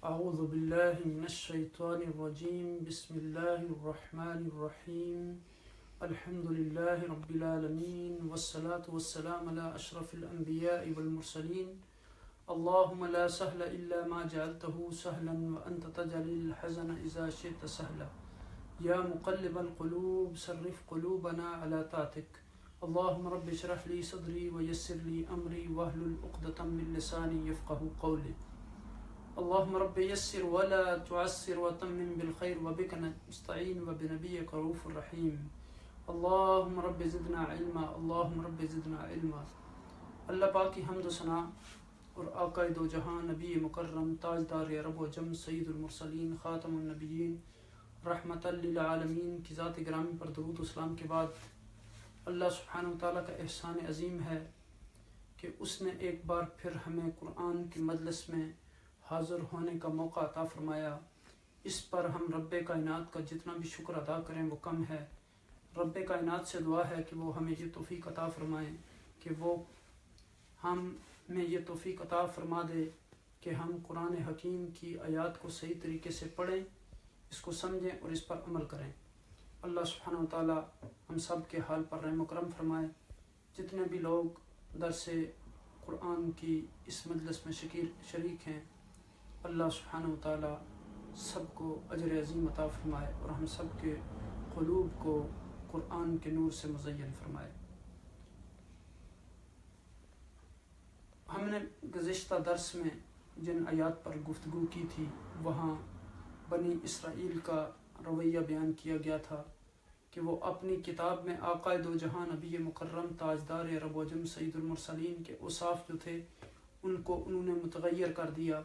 اعوذ باللہ من الشیطان الرجیم بسم اللہ الرحمن الرحیم الحمد للہ رب العالمین والصلاة والسلام علی اشرف الانبیاء والمرسلین اللہم لا سہل الا ما جعلته سہلا وانت تجعل الحزن اذا شئت سہلا یا مقلب القلوب صرف قلوبنا علی طاعتک اللہم رب اشرح لی صدری ویسر لی امری واحلل عقدۃ من لسانی یفقهوا قولی اللهم رب يسر ولا تعسر وتمم بالخير وبك نستعين وبنبيك رؤوف رحيم اللهم رب زدنا علما اللهم رب زدنا علما۔ اللہ پاک کی حمد و ثنا اور آقا دو جہاں نبی مکرم تاجدار عرب و جم سید المرسلین خاتم النبیین رحمت للعالمین کی ذات گرامی پر درود و سلام کے بعد اللہ سبحانہ و تعالیٰ کا احسان عظیم ہے کہ اس نے ایک بار پھر ہمیں قرآن کی مجلس میں حاضر ہونے کا موقع عطا فرمایا۔ اس پر ہم رب کائنات کا جتنا بھی شکر ادا کریں وہ کم ہے۔ رب کائنات سے دعا ہے کہ وہ ہمیں یہ توفیق عطا فرمائیں کہ وہ ہمیں یہ توفیق عطا فرما دے کہ ہم قرآن حکیم کی آیات کو صحیح طریقے سے پڑھیں، اس کو سمجھیں اور اس پر عمل کریں۔ اللہ سبحانہ و تعالی ہم سب کے حال پر رحم و کرم فرمائے۔ جتنے بھی لوگ درس قرآن کی اس مجلس میں شریک ہیں، اللہ سبحانہ و تعالی سب کو اجر عظیم عطا فرمائے اور ہم سب کے قلوب کو قرآن کے نور سے مزین فرمائے۔ ہم نے گزشتہ درس میں جن آیات پر گفتگو کی تھی وہاں بنی اسرائیل کا رویہ بیان کیا گیا تھا کہ وہ اپنی کتاب میں آقا دو جہاں نبی مکرم تاجدار عرب و عجم سید المرسلین کے اوصاف جو تھے ان کو انہوں نے متغیر کر دیا،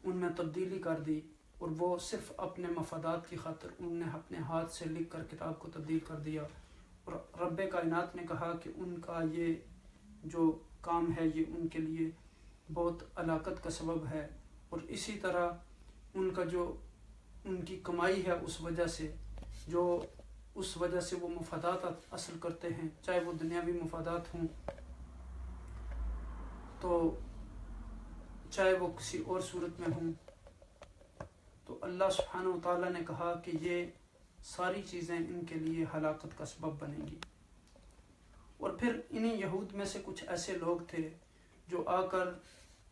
ان میں تبدیلی کر دی، اور وہ صرف اپنے مفادات کی خاطر انہوں نے اپنے ہاتھ سے لکھ کر کتاب کو تبدیل کر دیا، اور رب کائنات نے کہا کہ ان کا یہ جو کام ہے یہ ان کے لیے بہت ہلاکت کا سبب ہے، اور اسی طرح ان کا جو ان کی کمائی ہے اس وجہ سے وہ مفادات حاصل کرتے ہیں، چاہے وہ دنیاوی مفادات ہوں تو چاہے وہ کسی اور صورت میں ہوں، تو اللہ سبحانہ و تعالیٰ نے کہا کہ یہ ساری چیزیں ان کے لیے ہلاکت کا سبب بنیں گی۔ اور پھر انہی یہود میں سے کچھ ایسے لوگ تھے جو آ کر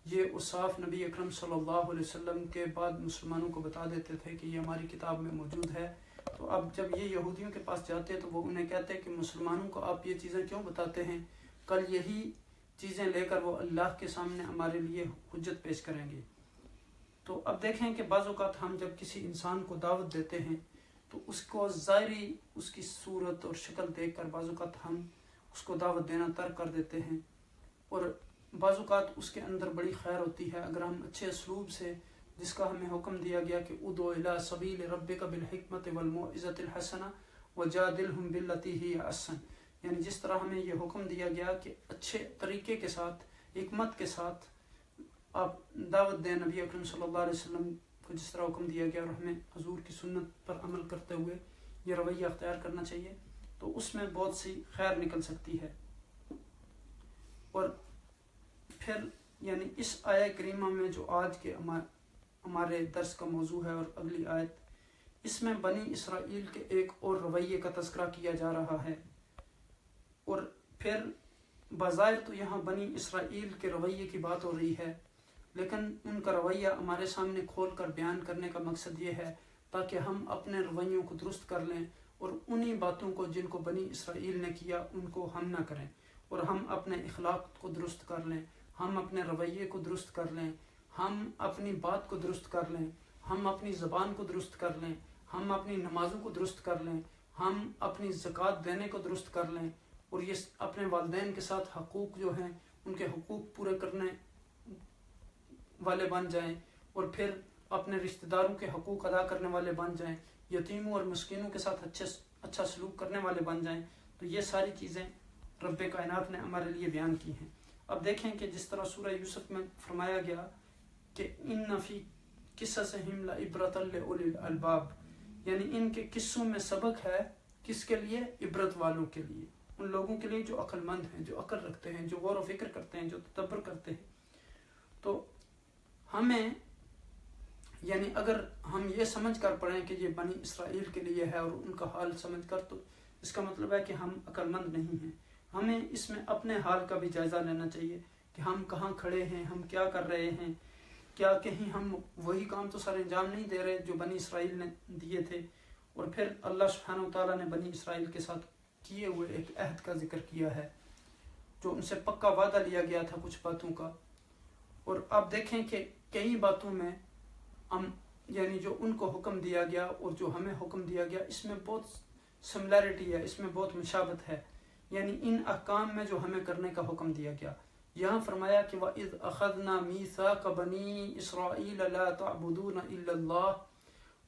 یہ اوصاف نبی اکرم صلی اللہ علیہ وسلم کے بعد مسلمانوں کو بتا دیتے تھے کہ یہ ہماری کتاب میں موجود ہے۔ تو اب جب یہ یہودیوں کے پاس جاتے تو وہ انہیں کہتے کہ مسلمانوں کو آپ یہ چیزیں کیوں بتاتے ہیں، کل یہی چیزیں لے کر وہ اللہ کے سامنے ہمارے لیے حجت پیش کریں گے۔ تو اب دیکھیں کہ بعض اوقات ہم جب کسی انسان کو دعوت دیتے ہیں تو اس کو ظاہری اس کی صورت اور شکل دیکھ کر بعض اوقات ہم اس کو دعوت دینا ترک کر دیتے ہیں، اور بعض اوقات اس کے اندر بڑی خیر ہوتی ہے اگر ہم اچھے اسلوب سے، جس کا ہمیں حکم دیا گیا کہ ادعو الی سبیل ربک بالحکمت والموعظۃ الحسنہ وجادلہم باللتی ہی احسن، یعنی جس طرح ہمیں یہ حکم دیا گیا کہ اچھے طریقے کے ساتھ، حکمت کے ساتھ آپ دعوت دیں نبی اکرم صلی اللہ علیہ وسلم کو جس طرح حکم دیا گیا، اور ہمیں حضور کی سنت پر عمل کرتے ہوئے یہ رویہ اختیار کرنا چاہیے، تو اس میں بہت سی خیر نکل سکتی ہے۔ اور پھر یعنی اس آیہ کریمہ میں جو آج کے ہمارے درس کا موضوع ہے اور اگلی آیت، اس میں بنی اسرائیل کے ایک اور رویے کا تذکرہ کیا جا رہا ہے، اور پھر بظاہر تو یہاں بنی اسرائیل کے رویے کی بات ہو رہی ہے، لیکن ان کا رویہ ہمارے سامنے کھول کر بیان کرنے کا مقصد یہ ہے تاکہ ہم اپنے رویوں کو درست کر لیں، اور انہی باتوں کو جن کو بنی اسرائیل نے کیا ان کو ہم نہ کریں، اور ہم اپنے اخلاق کو درست کر لیں، ہم اپنے رویے کو درست کر لیں، ہم اپنی بات کو درست کر لیں، ہم اپنی زبان کو درست کر لیں، ہم اپنی نمازوں کو درست کر لیں، ہم اپنی زکوٰۃ دینے کو درست کر لیں، اور یہ اپنے والدین کے ساتھ حقوق جو ہیں ان کے حقوق پورے کرنے والے بن جائیں، اور پھر اپنے رشتہ داروں کے حقوق ادا کرنے والے بن جائیں، یتیموں اور مسکینوں کے ساتھ اچھا سلوک کرنے والے بن جائیں۔ تو یہ ساری چیزیں رب کائنات نے ہمارے لیے بیان کی ہیں۔ اب دیکھیں کہ جس طرح سورہ یوسف میں فرمایا گیا کہ ان فی قصصہم لعبرۃ لأولی الالباب، یعنی ان کے قصوں میں سبق ہے، کس کے لیے؟ عبرت والوں کے لیے، ان لوگوں کے لیے جو عقل مند ہیں، جو عقل رکھتے ہیں، جو غور و فکر کرتے ہیں، جو تدبر کرتے ہیں۔ تو ہمیں یعنی اگر ہم یہ سمجھ کر پڑھیں کہ یہ بنی اسرائیل کے لیے ہے اور ان کا حال سمجھ کر، تو اس کا مطلب ہے کہ ہم عقل مند نہیں ہیں۔ ہمیں اس میں اپنے حال کا بھی جائزہ لینا چاہیے کہ ہم کہاں کھڑے ہیں، ہم کیا کر رہے ہیں، کیا کہیں ہم وہی کام تو سر انجام نہیں دے رہے جو بنی اسرائیل نے دیے تھے۔ اور پھر اللہ سبحانہ وتعالیٰ نے بنی اسرائیل کے ساتھ کیے ہوئے ایک عہد کا ذکر کیا ہے، جو ان سے پکا وعدہ لیا گیا تھا کچھ باتوں کا۔ اور آپ دیکھیں کہ کئی باتوں میں ہم یعنی جو ان کو حکم دیا گیا اور جو ہمیں حکم دیا گیا، اس میں بہت سملیرٹی ہے، اس میں بہت مشابہت ہے، یعنی ان احکام میں جو ہمیں کرنے کا حکم دیا گیا۔ یہاں فرمایا کہ وَإِذْ أَخَذْنَا مِيثَاقَ بَنِي إِسْرَائِيلَ لَا تَعْبُدُونَ إِلَّا اللَّهَ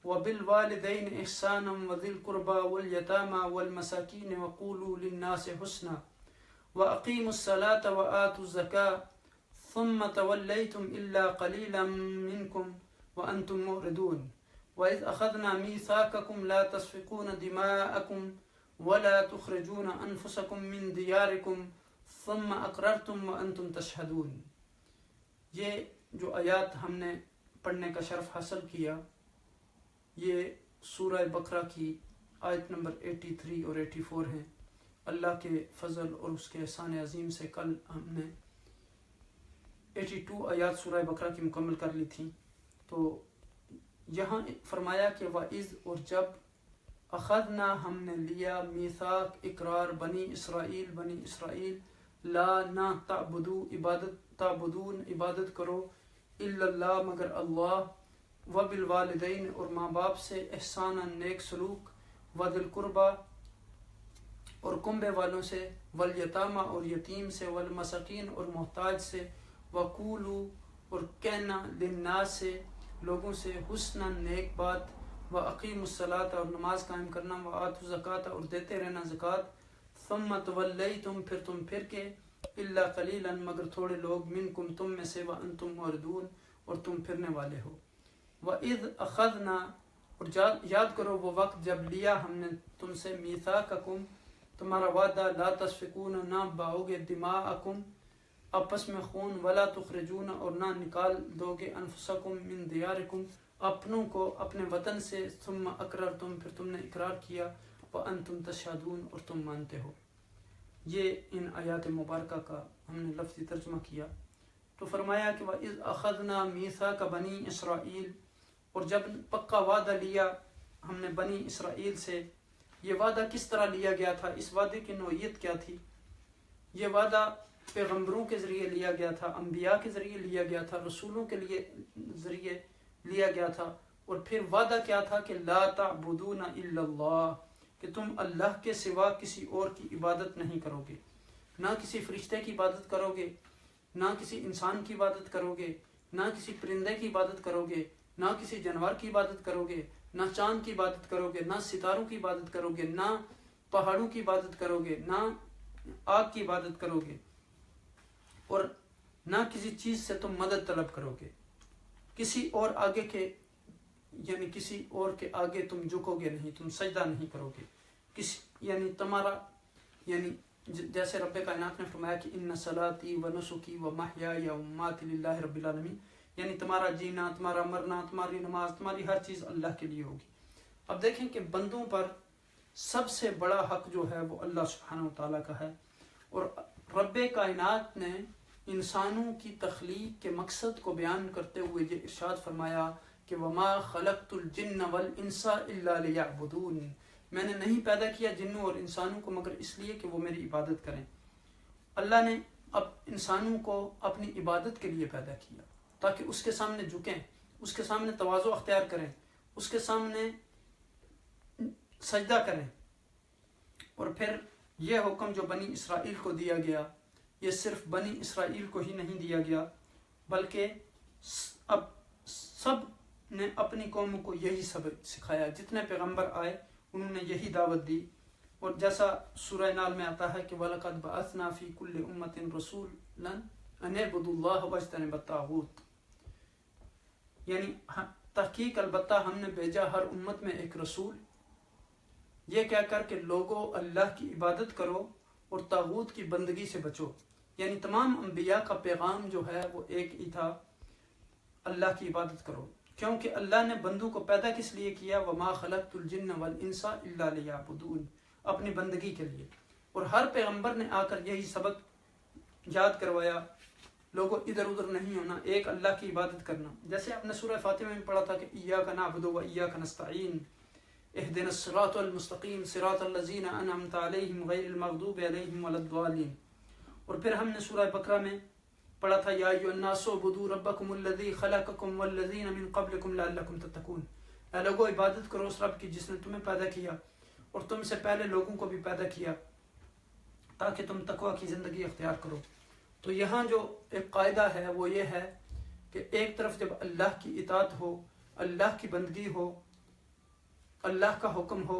وَبِالْوَالِدَيْنِ إِحْسَانًا وَذِي الْقُرْبَى وَالْيَتَامَى وَالْمَسَاكِينِ وَقُولُوا لِلنَّاسِ حُسْنًا وَأَقِيمُوا الصَّلَاةَ وَآتُوا الزَّكَاةَ ثُمَّ تَوَلَّيْتُمْ إِلَّا قَلِيلًا مِّنكُمْ وَأَنْتُمْ مُعْرِضُونَ وَإِذْ أَخَذْنَا مِيثَاقَكُمْ لَا تَسْفِكُونَ دِمَاءَكُمْ وَلَا تُخْرِجُونَ أَنفُسَكُمْ مِنْ دِيَارِكُمْ ثُمَّ أَقْرَرْتُمْ وَأَنْتُمْ تَشْهَدُونَ۔ یہ جو آیات ہم نے پڑھنے کا شرف حاصل کیا، یہ سورہ بقرہ کی آیت نمبر 83 اور 84 ہیں۔ اللہ کے فضل اور اس کے احسان عظیم سے کل ہم نے 82 آیات سورہ بقرہ کی مکمل کر لی تھی۔ تو یہاں فرمایا کہ وَإِذْ اور جب اخذنا ہم نے لیا میثاق اقرار بنی اسرائیل لا نہ تعبدون عبادت کرو الا اللہ مگر اللہ وبالوالدین اور ماں باپ سے احسانا نیک سلوک وذی القربى اور کنبے والوں سے والیتامى اور یتیم سے والمساکین اور محتاج سے وقولوا اور کہنا للناس سے لوگوں سے حسنا نیک بات واقیموا الصلاۃ اور نماز قائم کرنا وآتوا الزکاۃ اور دیتے رہنا زکوٰۃ ثم تولیتم پھر تم پھر کے الا قلیلا مگر تھوڑے لوگ منکم تم میں سے وانتم معرضون اور تم پھرنے والے ہو۔ وَإِذْ أَخَذْنَا اور یاد کرو وہ وقت جب لیا ہم نے تم سے میثاقکم تمہارا وعدہ لا تسفکون نہ بہاؤ گے دماءکم آپس میں خون ولا تخرجون اور نہ نکال دو گے انفسکم من دیارکم اپنوں کو اپنے وطن سے ثم اقررتم پھر تم نے اقرار کیا وانتم تشہدون اور تم مانتے ہو۔ یہ ان آیات مبارکہ کا ہم نے لفظی ترجمہ کیا۔ تو فرمایا کہ وَإِذْ أَخَذْنَا مِيثَاقَ بَنِي إِسْرَائِيل اور جب پکا وعدہ لیا ہم نے بنی اسرائیل سے۔ یہ وعدہ کس طرح لیا گیا تھا، اس وعدے کی نوعیت کیا تھی؟ یہ وعدہ پیغمبروں کے ذریعے لیا گیا تھا، انبیاء کے ذریعے لیا گیا تھا، رسولوں کے ذریعے لیا گیا تھا۔ اور پھر وعدہ کیا تھا کہ لا تعبدون الا اللہ، کہ تم اللہ کے سوا کسی اور کی عبادت نہیں کرو گے، نہ کسی فرشتے کی عبادت کرو گے، نہ کسی انسان کی عبادت کرو گے، نہ کسی پرندے کی عبادت کرو گے، نہ کسی جانور کی عبادت کرو گے، نہ چاند کی عبادت کرو گے، نہ ستاروں کی عبادت کرو گے، نہ پہاڑوں کی عبادت کرو گے، نہ آگ کی عبادت کرو گے، اور نہ کسی چیز سے تم مدد طلب کرو گے، کسی اور آگے کے یعنی کسی اور کے آگے تم جھکو گے نہیں، تم سجدہ نہیں کرو گے، یعنی تمہارا یعنی جیسے رب کائنات نے فرمایا کہ ان صلاتی و نسکی و محیای و مماتی للہ رب العالمین، یعنی تمہارا جینا، تمہارا مرنا، تمہاری نماز، تمہاری ہر چیز اللہ کے لیے ہوگی۔ اب دیکھیں کہ بندوں پر سب سے بڑا حق جو ہے وہ اللہ سبحانہ و تعالیٰ کا ہے، اور رب کائنات نے انسانوں کی تخلیق کے مقصد کو بیان کرتے ہوئے یہ ارشاد فرمایا کہ وما خلقت الجن والانس الا لیعبدون، میں نے نہیں پیدا کیا جنوں اور انسانوں کو مگر اس لیے کہ وہ میری عبادت کریں۔ اللہ نے اب انسانوں کو اپنی عبادت کے لیے پیدا کیا تاکہ اس کے سامنے جھکیں، اس کے سامنے تواضع اختیار کریں، اس کے سامنے سجدہ کریں۔ اور پھر یہ حکم جو بنی اسرائیل کو دیا گیا، یہ صرف بنی اسرائیل کو ہی نہیں دیا گیا بلکہ اب سب نے اپنی قوموں کو یہی سبق سکھایا، جتنے پیغمبر آئے انہوں نے یہی دعوت دی۔ اور جیسا سورہ نال میں آتا ہے کہ وَلَقَدْ بَعَثْنَا فِي كُلِّ أُمَّةٍ رَسُولًا أَنِ اعْبُدُوا اللَّهَ وَاجْتَنِبُوا الطَّاغُوتَ، یعنی تحقیق البتہ ہم نے بھیجا ہر امت میں ایک رسول، یہ کہہ کر کہ لوگوں اللہ کی عبادت کرو اور طاغوت کی بندگی سے بچو۔ یعنی تمام انبیاء کا پیغام جو ہے وہ ایک ہی تھا، اللہ کی عبادت کرو۔ کیونکہ اللہ نے بندوں کو پیدا کس لیے کیا؟ وما خلقت الجن والانس الا لیعبدون، اپنی بندگی کے لیے. اور ہر پیغمبر نے آ کر یہی سبق یاد کروایا، لوگوں ادھر ادھر نہیں ہونا، ایک اللہ کی عبادت کرنا. جیسے آپ نے سورہ فاتحہ میں پڑھا تھا کہ ایاک نعبد و ایاک نستعین اہدنا الصراط المستقیم صراط الذین انعمت علیہم غیر المغضوب علیہم ولا الضالین. اور پھر ہم نے سورہ بقرہ میں پڑھا تھا یا ایھا الناس اعبدوا ربکم الذی خلقکم والذین من قبلکم لعلکم تتقون، اے لوگوں عبادت کرو اس رب کی جس نے تمہیں پیدا کیا اور تم سے پہلے لوگوں کو بھی پیدا کیا تاکہ تم تقوی کی زندگی اختیار کرو. تو یہاں جو ایک قاعدہ ہے وہ یہ ہے کہ ایک طرف جب اللہ کی اطاعت ہو، اللہ کی بندگی ہو، اللہ کا حکم ہو،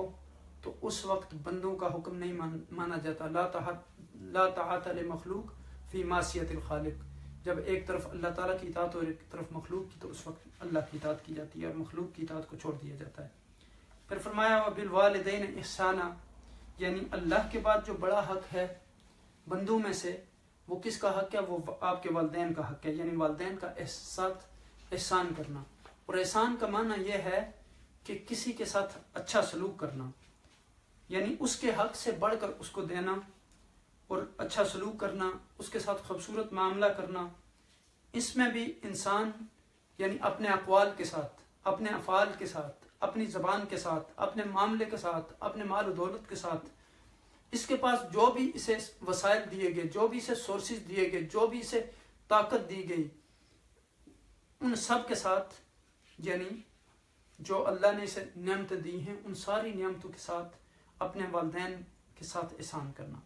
تو اس وقت بندوں کا حکم نہیں مانا جاتا. لا طاعت لمخلوق فی معصیت الخالق. جب ایک طرف اللہ تعالیٰ کی اطاعت اور ایک طرف مخلوق کی، تو اس وقت اللہ کی اطاعت کی جاتی ہے اور مخلوق کی اطاعت کو چھوڑ دیا جاتا ہے. پھر فرمایا وبالوالدین احسانا، یعنی اللہ کے بعد جو بڑا حق ہے بندوں میں سے، وہ کس کا حق ہے؟ وہ آپ کے والدین کا حق ہے، یعنی والدین کا احسان کرنا. اور احسان کا معنی یہ ہے کہ کسی کے ساتھ اچھا سلوک کرنا، یعنی اس کے حق سے بڑھ کر اس کو دینا اور اچھا سلوک کرنا، اس کے ساتھ خوبصورت معاملہ کرنا. اس میں بھی انسان یعنی اپنے اقوال کے ساتھ، اپنے افعال کے ساتھ، اپنی زبان کے ساتھ، اپنے معاملے کے ساتھ، اپنے مال و دولت کے ساتھ، اس کے پاس جو بھی اسے وسائل دیے گئے، جو بھی اسے سورسز دیے گئے، جو بھی اسے طاقت دی گئی، ان سب کے ساتھ، یعنی جو اللہ نے اسے نعمتیں دی ہیں ان ساری نعمتوں کے ساتھ اپنے والدین کے ساتھ احسان کرنا.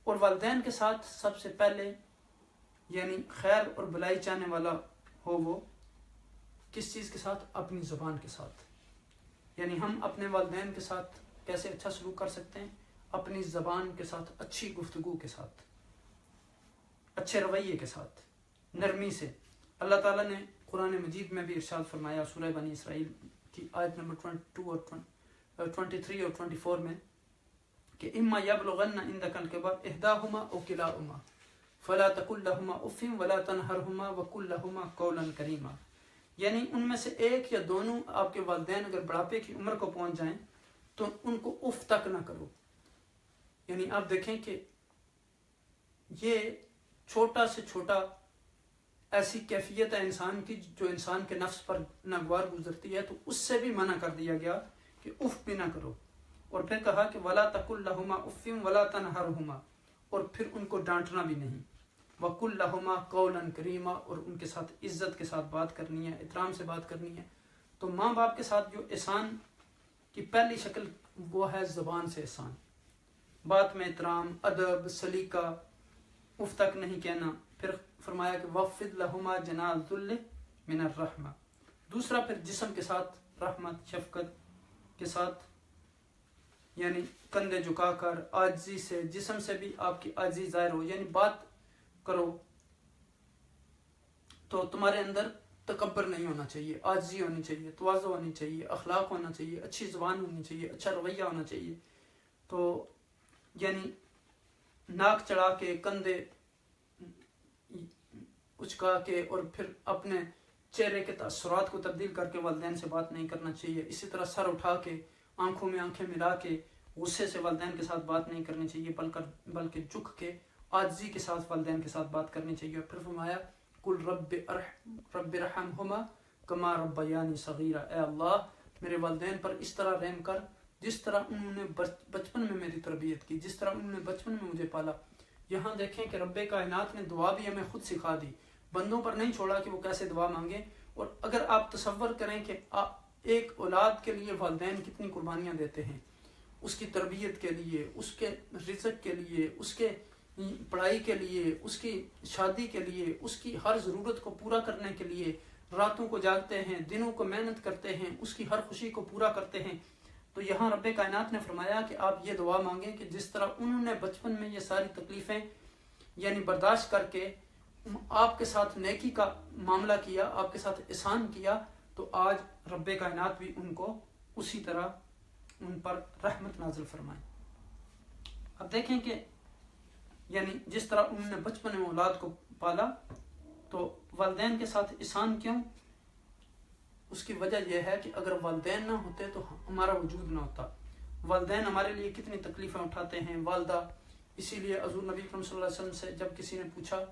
اور والدین کے ساتھ سب سے پہلے یعنی خیر اور بلائی چاہنے والا ہو وہ کس چیز کے ساتھ؟ اپنی زبان کے ساتھ. یعنی ہم اپنے والدین کے ساتھ کیسے اچھا سلوک کر سکتے ہیں؟ اپنی زبان کے ساتھ، اچھی گفتگو کے ساتھ، اچھے رویے کے ساتھ، نرمی سے. اللہ تعالیٰ نے قرآن مجید میں بھی ارشاد فرمایا سورہ بنی اسرائیل کی آیت نمبر 22 اور 23 اور 24 میں کہ اما یبلغن عندک الکبر احداہما او کلاہما فلا تقل لہما اف ولا تنہرہما وقل لہما قولا کریما. یعنی ان میں سے ایک یا دونوں آپ کے والدین اگر بڑھاپے کی عمر کو پہنچ جائیں تو ان کو اف تک نہ کرو. یعنی آپ دیکھیں کہ یہ چھوٹا سے چھوٹا ایسی کیفیت ہے انسان کی جو انسان کے نفس پر ناگوار گزرتی ہے، تو اس سے بھی منع کر دیا گیا کہ اف بھی نہ کرو. اور پھر کہا کہ ولا تقل لہما اف ولا تنہرہما، اور پھر ان کو ڈانٹنا بھی نہیں. وقل لہما قولا کریما، اور ان کے ساتھ عزت کے ساتھ بات کرنی ہے، احترام سے بات کرنی ہے. تو ماں باپ کے ساتھ جو احسان کی پہلی شکل وہ ہے زبان سے احسان، بات میں احترام، ادب، سلیقہ، اف تک نہیں کہنا. پھر فرمایا کہ وخفض لہما جناح الذل من الرحمہ. دوسرا پھر جسم کے ساتھ رحمت، شفقت کے ساتھ، یعنی کندھے جھکا کر عاجزی سے، جسم سے بھی آپ کی عاجزی ظاہر ہو. یعنی بات کرو تو تمہارے اندر تکبر نہیں ہونا چاہیے، عاجزی ہونی چاہیے، تواضع ہونی چاہیے، اخلاق ہونا چاہیے، اچھی زبان ہونی چاہیے، اچھا رویہ ہونا چاہیے. تو یعنی ناک چڑھا کے، کندھے اچکا کے، اور پھر اپنے چہرے کے تاثرات کو تبدیل کر کے والدین سے بات نہیں کرنا چاہیے. اسی طرح سر اٹھا کے، آنکھوں میں آنکھیں ملا کے غصے سے والدین کے ساتھ بات نہیں کرنی چاہیے، بلکہ جھک کے عاجزی کے ساتھ والدین کے ساتھ بات کرنی چاہیے. اور پھر فرمایا قل رب ارحمہما کما ربیانی صغیرا، اے اللہ میرے والدین پر اس طرح رحم کر جس طرح انہوں نے بچپن میں میری تربیت کی، جس طرح انہوں نے بچپن میں مجھے پالا. یہاں دیکھیں کہ رب کائنات نے دعا بھی ہمیں خود سکھا دی، بندوں پر نہیں چھوڑا کہ وہ کیسے دعا مانگے. اور اگر آپ تصور کریں کہ ایک اولاد کے لیے والدین کتنی قربانیاں دیتے ہیں، اس کی تربیت کے لیے، اس کے رزق کے لیے، اس کے پڑھائی کے لیے، اس کی شادی کے لیے، اس کی ہر ضرورت کو پورا کرنے کے لیے راتوں کو جاگتے ہیں، دنوں کو محنت کرتے ہیں، اس کی ہر خوشی کو پورا کرتے ہیں. تو یہاں رب کائنات نے فرمایا کہ آپ یہ دعا مانگیں کہ جس طرح انہوں نے بچپن میں یہ ساری تکلیفیں یعنی برداشت کر کے آپ کے ساتھ نیکی کا معاملہ کیا، آپ کے ساتھ احسان کیا، تو آج رب کائنات بھی ان کو اسی طرح ان پر رحمت نازل فرمائے. اب دیکھیں کہ یعنی جس طرح انہوں نے بچپن میں اولاد کو پالا، تو والدین کے ساتھ احسان کیوں؟ اس کی وجہ یہ ہے کہ اگر والدین نہ ہوتے تو ہمارا وجود نہ ہوتا. والدین ہمارے لیے کتنی تکلیفیں اٹھاتے ہیں، والدہ. اسی لیے حضور نبی کریم صلی اللہ علیہ وسلم سے جب کسی نے پوچھا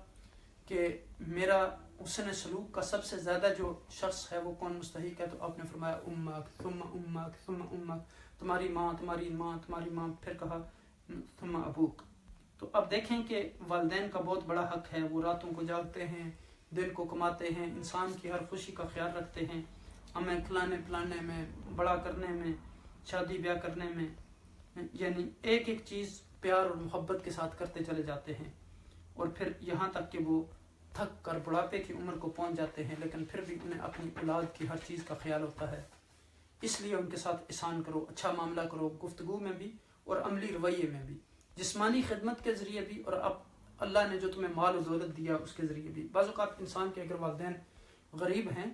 کہ میرا حسن سلوک کا سب سے زیادہ جو شخص ہے وہ کون مستحق ہے، تو آپ نے فرمایا امک ثم امک ثم امک، تمہاری ماں، تمہاری ماں، تمہاری ماں، پھر کہا ثم ابوک. تو اب دیکھیں کہ والدین کا بہت بڑا حق ہے. وہ راتوں کو جاگتے ہیں، دن کو کماتے ہیں، انسان کی ہر خوشی کا خیال رکھتے ہیں، ہمیں کھلانے پلانے میں، بڑا کرنے میں، شادی بیاہ کرنے میں، یعنی ایک ایک چیز پیار اور محبت کے ساتھ کرتے چلے جاتے ہیں. اور پھر یہاں تک کہ وہ تھک کر بڑھاپے کی عمر کو پہنچ جاتے ہیں، لیکن پھر بھی انہیں اپنی اولاد کی ہر چیز کا خیال ہوتا ہے. اس لیے ان کے ساتھ احسان کرو، اچھا معاملہ کرو، گفتگو میں بھی اور عملی رویے میں بھی، جسمانی خدمت کے ذریعے بھی، اور اب اللہ نے جو تمہیں مال و دولت دیا اس کے ذریعے بھی. بعض اوقات انسان کے اگر والدین غریب ہیں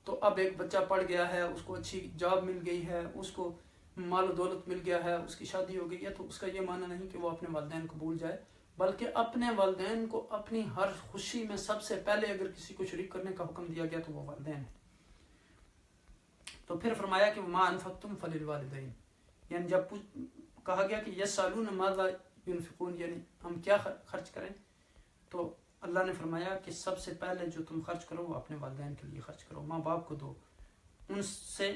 تو اب ایک بچہ پڑھ گیا ہے، اس کو اچھی جاب مل گئی ہے، اس کو مال و دولت مل گیا ہے، اس کی شادی ہو گئی ہے، تو اس کا یہ معنی نہیں کہ وہ اپنے والدین کو بھول جائے، بلکہ اپنے والدین کو اپنی ہر خوشی میں سب سے پہلے اگر کسی کو شریک کرنے کا حکم دیا گیا تو وہ والدین ہیں. تو پھر فرمایا کہ ما انفقتم فللوالدین، یعنی جب کہا گیا کہ یسالون ماذا ينفقون، یعنی ہم کیا خرچ کریں، تو اللہ نے فرمایا کہ سب سے پہلے جو تم خرچ کرو وہ اپنے والدین کے لیے خرچ کرو، ماں باپ کو دو، ان سے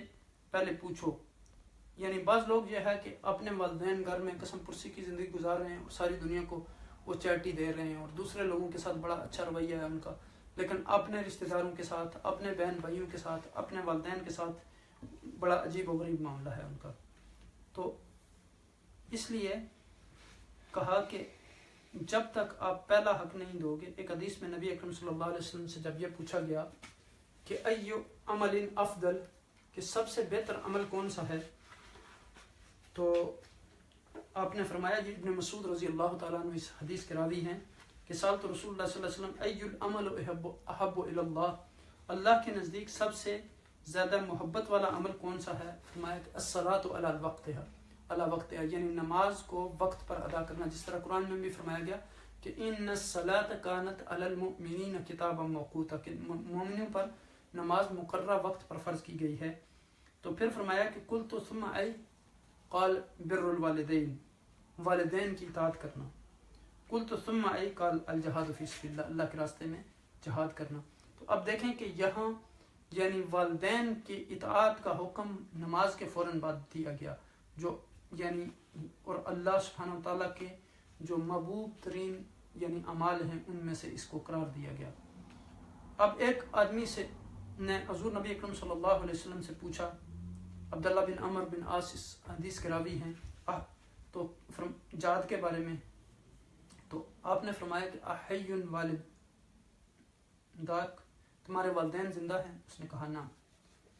پہلے پوچھو. یعنی بعض لوگ یہ ہے کہ اپنے والدین گھر میں قسم پرسی کی زندگی گزار رہے ہیں اور ساری دنیا کو وہ چیٹی دے رہے ہیں اور دوسرے لوگوں کے ساتھ بڑا اچھا رویہ ہے ان کا، لیکن اپنے رشتہ داروں کے ساتھ، اپنے بہن بھائیوں کے ساتھ، اپنے والدین کے ساتھ بڑا عجیب و غریب معاملہ ہے ان کا. تو اس لیے کہا کہ جب تک آپ پہلا حق نہیں دو گے. ایک حدیث میں نبی اکرم صلی اللہ علیہ وسلم سے جب یہ پوچھا گیا کہ ایو عمل افضل، کہ سب سے بہتر عمل کون سا ہے، تو آپ نے فرمایا، جی ابن مسعود رضی اللہ تعالیٰ عنہ اس حدیث کے راوی ہیں کہ سألت رسول اللہ صلی اللہ علیہ وسلم ای العمل احب الی اللہ، اللہ کے نزدیک سب سے زیادہ محبت والا عمل کون سا ہے، فرمایا کہ الصلاۃ علی وقتها، علی وقتها، یعنی نماز کو وقت پر ادا کرنا، جس طرح قرآن میں بھی فرمایا گیا کہ ان الصلاۃ کانت علی المؤمنین کتابا موقوتا، کہ مومنوں پر نماز مقررہ وقت پر فرض کی گئی ہے. تو پھر فرمایا کہ قلت ثم ای، قال بر الوالدین، والدین کی اطاعت کرنا. قلت ثم ای، قال الجہاد فی سبیل اللہ، اللہ کے راستے میں جہاد کرنا. تو اب دیکھیں کہ یہاں یعنی والدین کی اطاعت کا حکم نماز کے فوراً بعد دیا گیا، جو یعنی اور اللہ سبحانہ و تعالیٰ کے جو محبوب ترین یعنی اعمال ہیں ان میں سے اس کو قرار دیا گیا. اب ایک آدمی سے نے حضور نبی اکرم صلی اللہ علیہ وسلم سے پوچھا، عبداللہ بن عمر بن عاص اس حدیث کے راوی ہیں، تو جہاد کے بارے میں، تو آپ نے فرمایا کہ احی والد داک، تمہارے والدین زندہ ہیں؟ اس نے کہا نعم،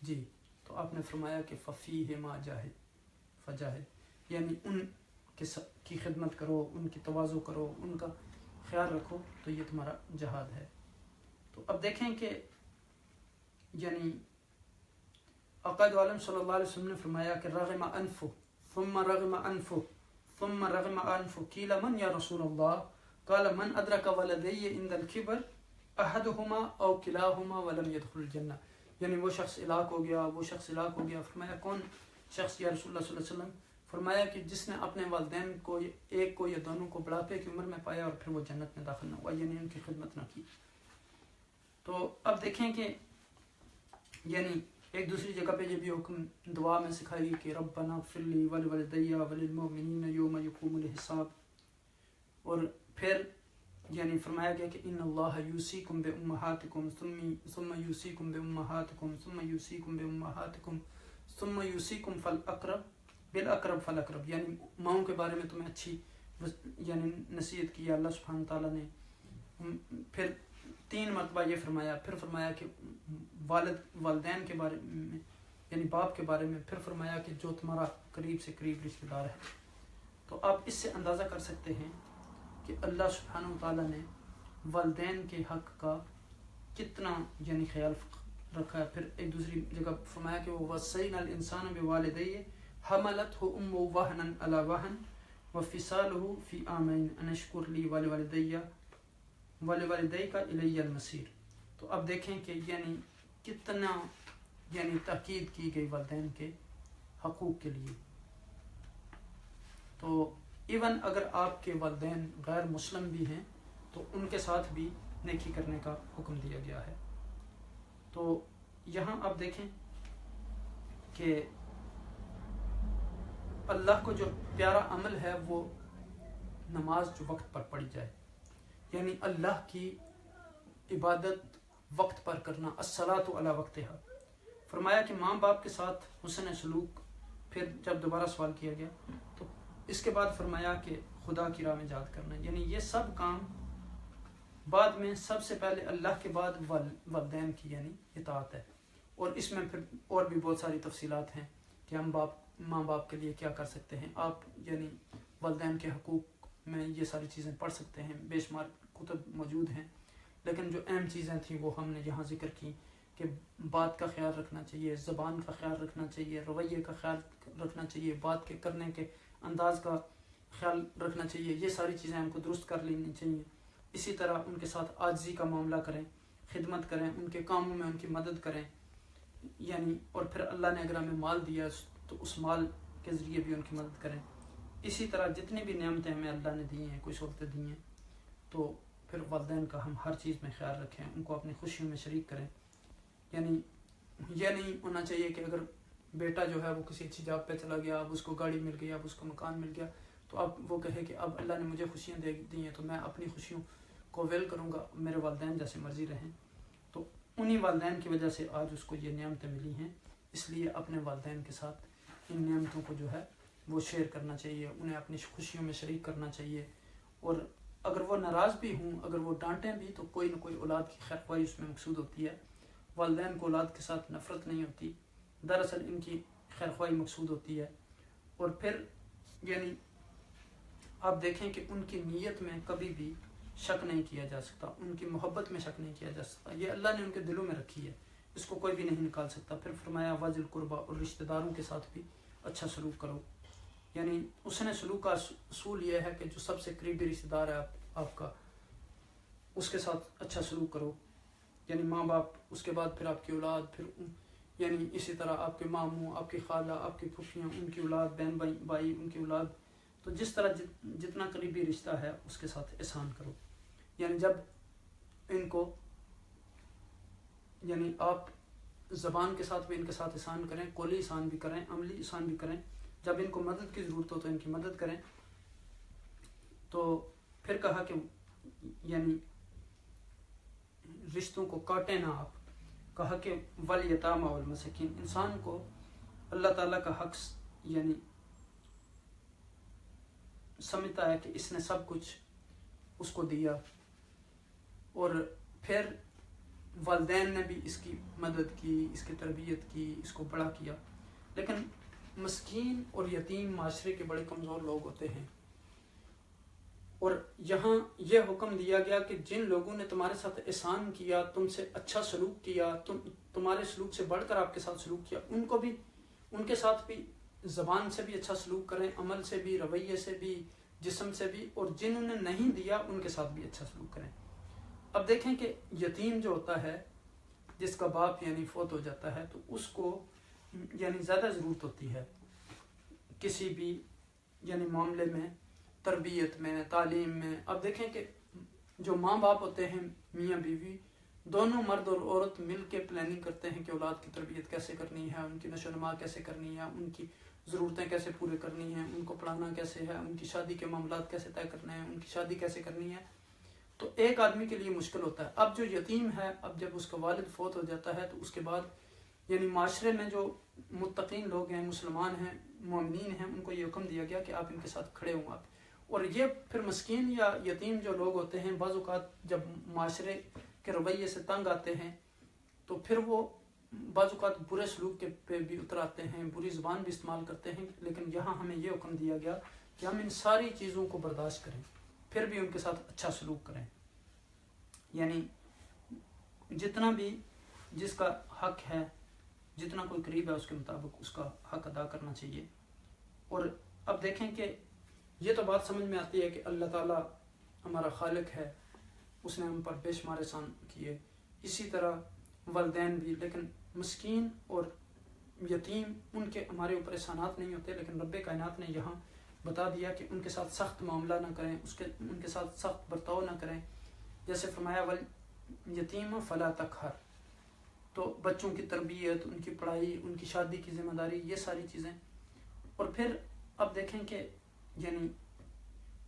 جی. تو آپ نے فرمایا کہ ففیہما جاہد فجاہد، یعنی ان کی خدمت کرو، ان کی تواضع کرو، ان کا خیال رکھو، تو یہ تمہارا جہاد ہے. تو اب دیکھیں کہ یعنی عقائد عالم صلی اللہ علیہ وسلم نے فرمایا کہ رغم انفہ ثم رغم انفہ ثم رغم انفہ قیل من یا رسول اللہ، قال من ادرک ولدی عند الکبر احدہما او کلاہما ولم يدخل الجنہ، یعنی وہ شخص ہلاک ہو گیا، وہ شخص ہلاک ہو گیا. فرمایا کون شخص یا رسول اللہ صلی اللہ علیہ وسلم؟ فرمایا کہ جس نے اپنے والدین کو ایک کو یا دونوں کو بڑھاپے کی عمر میں پایا اور پھر وہ جنت میں داخل نہ ہوا، یعنی ان کی خدمت نہ کی. تو اب دیکھیں کہ یعنی ایک دوسری جگہ پہ یہ بھی حکم دعا میں سکھائی کہ ربنا اغفر لی ولوالدی وللمؤمنین یوم یقوم الحساب. اور پھر یعنی فرمایا گیا کہ ان اللہ یوصیکم بامہاتکم ثم یوصیکم بامہاتکم ثم یوصیکم بامہاتکم ثم یوصیکم فالاقرب بالاقرب فالاقرب، یعنی ماؤں کے بارے میں تمہیں اچھی یعنی نصیحت کی اللہ سبحانہ تعالیٰ نے. پھر 3 مرتبہ یہ فرمایا، پھر فرمایا کہ والدین کے بارے میں یعنی باپ کے بارے میں، پھر فرمایا کہ جو تمہارا قریب سے قریب رشتہ دار ہے. تو آپ اس سے اندازہ کر سکتے ہیں کہ اللہ سبحانہ تعالیٰ نے والدین کے حق کا کتنا یعنی خیال رکھا ہے. پھر ایک دوسری جگہ فرمایا کہ وَوَصَّيْنَا الْإِنسَانَ بِوَالِدَيْهِ حَمَلَتْهُ أُمُّهُ وَهْنًا عَلَى وَهْنٍ وَفِصَالُهُ فِي عَامَيْنِ أَنِ اشْكُرْ لِي وَلِوَالِدَيْكَ إِلَيَّ الْمَصِيرُ. تو اب دیکھیں کہ یعنی کتنا یعنی تاکید کی گئی والدین کے حقوق کے لیے. تو ایون اگر آپ کے والدین غیر مسلم بھی ہیں تو ان کے ساتھ بھی نیکی کرنے کا حکم دیا گیا ہے. تو یہاں آپ دیکھیں کہ اللہ کو جو پیارا عمل ہے وہ نماز جو وقت پر پڑھی جائے، یعنی اللہ کی عبادت وقت پر کرنا، الصلاۃ علی وقتہا. فرمایا کہ ماں باپ کے ساتھ حسن سلوک. پھر جب دوبارہ سوال کیا گیا تو اس کے بعد فرمایا کہ خدا کی راہ میں جہاد کرنا، یعنی یہ سب کام بعد میں سب سے پہلے اللہ کے بعد والدین کی یعنی اطاعت ہے. اور اس میں پھر اور بھی بہت ساری تفصیلات ہیں کہ ہم ماں باپ کے لیے کیا کر سکتے ہیں. آپ یعنی والدین کے حقوق میں یہ ساری چیزیں پڑھ سکتے ہیں، بے شمار کتب موجود ہیں، لیکن جو اہم چیزیں تھیں وہ ہم نے یہاں ذکر کی کہ بات کا خیال رکھنا چاہیے، زبان کا خیال رکھنا چاہیے، رویے کا خیال رکھنا چاہیے، بات کے کرنے کے انداز کا خیال رکھنا چاہیے. یہ ساری چیزیں ہم کو درست کر لینی چاہیے. اسی طرح ان کے ساتھ عاجزی کا معاملہ کریں، خدمت کریں، ان کے کاموں میں ان کی مدد کریں. یعنی اور پھر اللہ نے اگر ہمیں مال دیا تو اس مال کے ذریعے بھی ان کی مدد کریں. اسی طرح جتنی بھی نعمتیں ہمیں اللہ نے دی ہیں، کوئی سہولتیں دی ہیں، تو پھر والدین کا ہم ہر چیز میں خیال رکھیں، ان کو اپنی خوشیوں میں شریک کریں. یعنی یہ نہیں ہونا چاہیے کہ اگر بیٹا جو ہے وہ کسی اچھی جاب پہ چلا گیا، اب اس کو گاڑی مل گئی، اب اس کو مکان مل گیا، تو اب وہ کہے کہ اب اللہ نے مجھے خوشیاں دے دی ہیں تو میں اپنی خوشیوں کو ویل کروں گا، میرے والدین جیسے مرضی رہیں. تو انہی والدین کی وجہ سے آج اس کو یہ نعمتیں ملی ہیں. اس لیے اپنے والدین کے ساتھ ان نعمتوں کو جو ہے وہ شیئر کرنا چاہیے، انہیں اپنی خوشیوں میں شریک کرنا چاہیے. اور اگر وہ ناراض بھی ہوں، اگر وہ ڈانٹیں بھی، تو کوئی نہ کوئی اولاد کی خیر خواہی اس میں مقصود ہوتی ہے. والدین کو اولاد کے ساتھ نفرت نہیں ہوتی، دراصل ان کی خیر خواہی مقصود ہوتی ہے. اور پھر یعنی آپ دیکھیں کہ ان کی نیت میں کبھی بھی شک نہیں کیا جا سکتا، ان کی محبت میں شک نہیں کیا جا سکتا. یہ اللہ نے ان کے دلوں میں رکھی ہے، اس کو کوئی بھی نہیں نکال سکتا. پھر فرمایا وذی القربیٰ، اور رشتہ داروں کے ساتھ بھی اچھا سلوک کرو. یعنی اس نے سلوک کا اصول یہ ہے کہ جو سب سے قریبی رشتہ دار ہے آپ کا، اس کے ساتھ اچھا سلوک کرو. یعنی ماں باپ، اس کے بعد پھر آپ کی اولاد، پھر یعنی اسی طرح آپ کے ماموں، آپ کی خالہ، آپ کی پھوپھیاں، ان کی اولاد، بہن بھائی ان کی اولاد. تو جس طرح جتنا قریبی رشتہ ہے اس کے ساتھ احسان کرو. یعنی جب ان کو یعنی آپ زبان کے ساتھ بھی ان کے ساتھ احسان کریں، قولی احسان بھی کریں، عملی احسان بھی کریں. جب ان کو مدد کی ضرورت ہو تو ان کی مدد کریں. تو پھر کہا کہ یعنی رشتوں کو کاٹیں نہ آپ. کہا کہ والیتامى والمساکین، انسان کو اللہ تعالیٰ کا حق یعنی سمجھتا ہے کہ اس نے سب کچھ اس کو دیا، اور پھر والدین نے بھی اس کی مدد کی، اس کی تربیت کی، اس کو بڑا کیا. لیکن مسکین اور یتیم معاشرے کے بڑے کمزور لوگ ہوتے ہیں. اور یہاں یہ حکم دیا گیا کہ جن لوگوں نے تمہارے ساتھ احسان کیا، تم سے اچھا سلوک کیا، تمہارے سلوک سے بڑھ کر آپ کے ساتھ سلوک کیا، ان کو بھی، ان کے ساتھ بھی زبان سے بھی اچھا سلوک کریں، عمل سے بھی، رویے سے بھی، جسم سے بھی. اور جنہوں نے نہیں دیا ان کے ساتھ بھی اچھا سلوک کریں. اب دیکھیں کہ یتیم جو ہوتا ہے، جس کا باپ یعنی فوت ہو جاتا ہے، تو اس کو یعنی زیادہ ضرورت ہوتی ہے کسی بھی یعنی معاملے میں، تربیت میں، تعلیم میں. اب دیکھیں کہ جو ماں باپ ہوتے ہیں، میاں بیوی دونوں، مرد اور عورت مل کے پلاننگ کرتے ہیں کہ اولاد کی تربیت کیسے کرنی ہے، ان کی نشو و نما کیسے کرنی ہے، ان کی ضرورتیں کیسے پورے کرنی ہیں، ان کو پڑھانا کیسے ہے، ان کی شادی کے معاملات کیسے طے کرنے ہیں، ان کی شادی کیسے کرنی ہے. تو ایک آدمی کے لیے مشکل ہوتا ہے. اب جو یتیم ہے، اب جب اس کا والد فوت ہو جاتا ہے تو اس کے بعد یعنی معاشرے میں جو متقین لوگ ہیں، مسلمان ہیں، مومنین ہیں، ان کو یہ حکم دیا گیا کہ آپ ان کے ساتھ کھڑے ہوں آپ. اور یہ پھر مسکین یا یتیم جو لوگ ہوتے ہیں، بعض اوقات جب معاشرے کے رویے سے تنگ آتے ہیں تو پھر وہ بعض اوقات برے سلوک کے پہ بھی اتر آتے ہیں، بری زبان بھی استعمال کرتے ہیں. لیکن یہاں ہمیں یہ حکم دیا گیا کہ ہم ان ساری چیزوں کو برداشت کریں، پھر بھی ان کے ساتھ اچھا سلوک کریں. یعنی جتنا بھی جس کا حق ہے، جتنا کوئی قریب ہے، اس کے مطابق اس کا حق ادا کرنا چاہیے. اور اب دیکھیں کہ یہ تو بات سمجھ میں آتی ہے کہ اللہ تعالیٰ ہمارا خالق ہے، اس نے ہم پر بے شمار احسان کیے، اسی طرح والدین بھی. لیکن مسکین اور یتیم ان کے ہمارے اوپر احسانات نہیں ہوتے، لیکن رب کائنات نے یہاں بتا دیا کہ ان کے ساتھ سخت معاملہ نہ کریں، ان کے ساتھ سخت برتاؤ نہ کریں. جیسے فرمایا یتیم فلا تقہر، تو بچوں کی تربیت، ان کی پڑھائی، ان کی شادی کی ذمہ داری، یہ ساری چیزیں. اور پھر اب دیکھیں کہ یعنی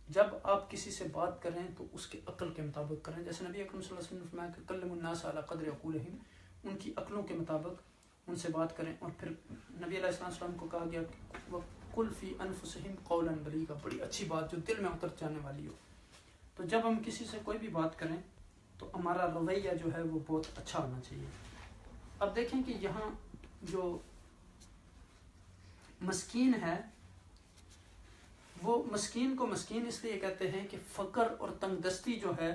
جب آپ کسی سے بات کریں تو اس کے عقل کے مطابق کریں. جیسے نبی اکرم صلی اللہ علیہ وسلم نے فرمایا کہ کلموا الناس علی قدر عقولہم، ان کی عقلوں کے مطابق ان سے بات کریں. اور پھر نبی علیہ السلام کو کہا گیا قل فی انفسہم قولا بلیغا، بڑی اچھی بات جو دل میں اتر جانے والی ہو. تو جب ہم کسی سے کوئی بھی بات کریں تو ہمارا رویہ جو ہے وہ بہت اچھا ہونا چاہیے. اب دیکھیں کہ یہاں جو مسکین ہے وہ مسکین کو مسکین اس لیے کہتے ہیں کہ فقر اور تنگ دستی جو ہے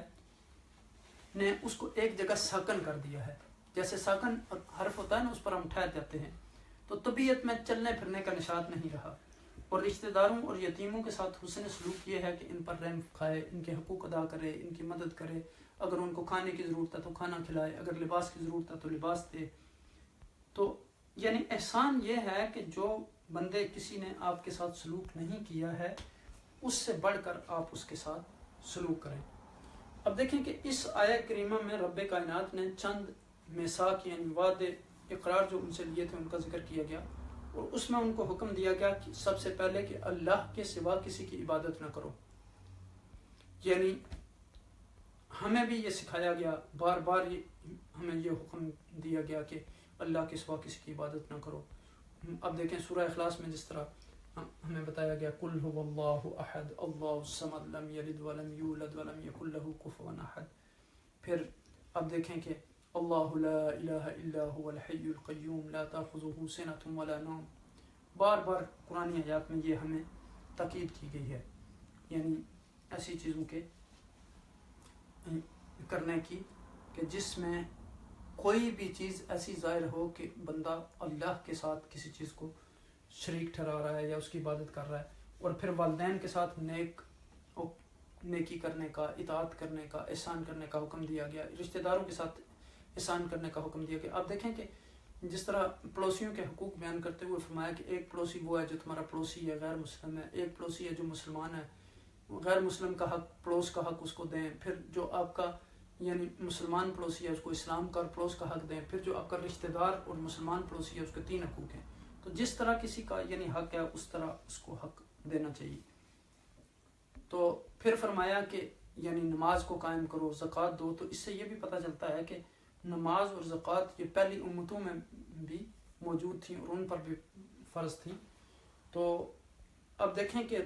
نے اس کو ایک جگہ ساکن کر دیا ہے. جیسے ساکن حرف ہوتا ہے نا، اس پر ہم ٹھہر جاتے ہیں، تو طبیعت میں چلنے پھرنے کا نشاط نہیں رہا. اور رشتہ داروں اور یتیموں کے ساتھ حسن سلوک یہ ہے کہ ان پر رحم کھائے، ان کے حقوق ادا کرے، ان کی مدد کرے. اگر ان کو کھانے کی ضرورت ہے تو کھانا کھلائے، اگر لباس کی ضرورت ہے تو لباس دے. تو یعنی احسان یہ ہے کہ جو بندے کسی نے آپ کے ساتھ سلوک نہیں کیا ہے اس سے بڑھ کر آپ اس کے ساتھ سلوک کریں. اب دیکھیں کہ اس آیہ کریمہ میں رب کائنات نے چند میثاق یعنی وعدے اقرار جو ان سے لیے تھے ان کا ذکر کیا گیا، اور اس میں ان کو حکم دیا گیا کہ سب سے پہلے کہ اللہ کے سوا کسی کی عبادت نہ کرو. یعنی ہمیں بھی یہ سکھایا گیا، بار بار ہمیں یہ حکم دیا گیا کہ اللہ کے سوا کسی کی عبادت نہ کرو. اب دیکھیں سورہ اخلاص میں جس طرح ہمیں بتایا گیا قل هو اللہ احد اللہ الصمد لم یلد ولم یولد ولم یکن له کفوا احد. پھر اب دیکھیں کہ اللہ لا الہ الا هو الحی القیوم لا تاخذه سنۃ ولا نوم. بار بار قرآن آیات میں یہ ہمیں تاکید کی گئی ہے، یعنی ایسی چیزوں کے کرنے کی کہ جس میں کوئی بھی چیز ایسی ظاہر ہو کہ بندہ اللہ کے ساتھ کسی چیز کو شریک ٹھہرا رہا ہے یا اس کی عبادت کر رہا ہے. اور پھر والدین کے ساتھ نیکی کرنے کا، اطاعت کرنے کا، احسان کرنے کا حکم دیا گیا. رشتہ داروں کے ساتھ احسان کرنے کا حکم دیا گیا. آپ دیکھیں کہ جس طرح پڑوسیوں کے حقوق بیان کرتے ہوئے فرمایا کہ ایک پڑوسی وہ ہے جو تمہارا پڑوسی ہے، غیر مسلم ہے. ایک پڑوسی ہے جو مسلمان ہے، غیر مسلم کا حق، پڑوس کا حق اس کو دیں. پھر جو آپ کا یعنی مسلمان پڑوسی ہے اس کو اسلام کا اور پڑوس کا حق دیں. پھر جو آپ کا رشتہ دار اور مسلمان پڑوسی ہے اس کے 3 حقوق ہیں. تو جس طرح کسی کا یعنی حق ہے اس طرح اس کو حق دینا چاہیے. تو پھر فرمایا کہ یعنی نماز کو قائم کرو، زکوٰۃ دو. تو اس سے یہ بھی پتہ چلتا ہے کہ نماز اور زکوٰۃ یہ پہلی امتوں میں بھی موجود تھیں اور ان پر بھی فرض تھیں. تو اب دیکھیں کہ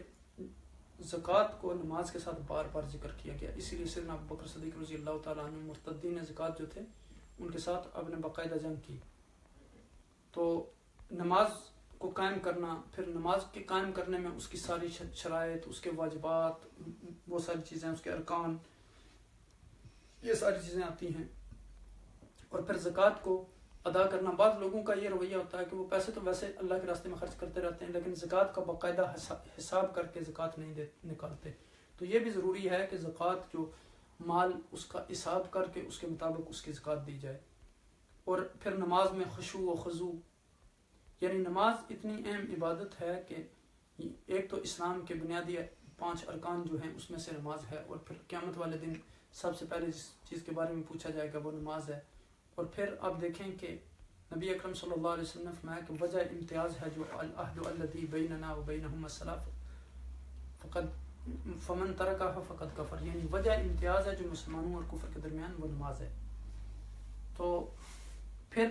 زکوٰۃ کو نماز کے ساتھ بار بار ذکر کیا گیا. اسی لیے سیدنا ابوبکر صدیق رضی اللہ تعالیٰ عنہ مرتدین زکوٰۃ جو تھے ان کے ساتھ اب نے باقاعدہ جنگ کی. تو نماز کو قائم کرنا، پھر نماز کے قائم کرنے میں اس کی ساری شرائط، اس کے واجبات، وہ ساری چیزیں، اس کے ارکان، یہ ساری چیزیں آتی ہیں. اور پھر زکوٰۃ کو ادا کرنا. بعض لوگوں کا یہ رویہ ہوتا ہے کہ وہ پیسے تو ویسے اللہ کے راستے میں خرچ کرتے رہتے ہیں لیکن زکوٰۃ کا باقاعدہ حساب کر کے زکوٰۃ نہیں نکالتے. تو یہ بھی ضروری ہے کہ زکوٰۃ جو مال اس کا حساب کر کے اس کے مطابق اس کی زکوٰۃ دی جائے. اور پھر نماز میں خشوع و خضوع، یعنی نماز اتنی اہم عبادت ہے کہ ایک تو اسلام کے بنیادی 5 ارکان جو ہیں اس میں سے نماز ہے. اور پھر قیامت والے دن سب سے پہلے جس چیز کے بارے میں پوچھا جائے گا وہ نماز ہے. اور پھر آپ دیکھیں کہ نبی اکرم صلی اللہ علیہ وسلم نے فرمایا کہ وجہ امتیاز ہے جو العہد الذی بیننا و بینہم الصلاۃ فمن ترکہ فقد کفر، یعنی وجہ امتیاز ہے جو مسلمانوں اور کفر کے درمیان وہ نماز ہے. تو پھر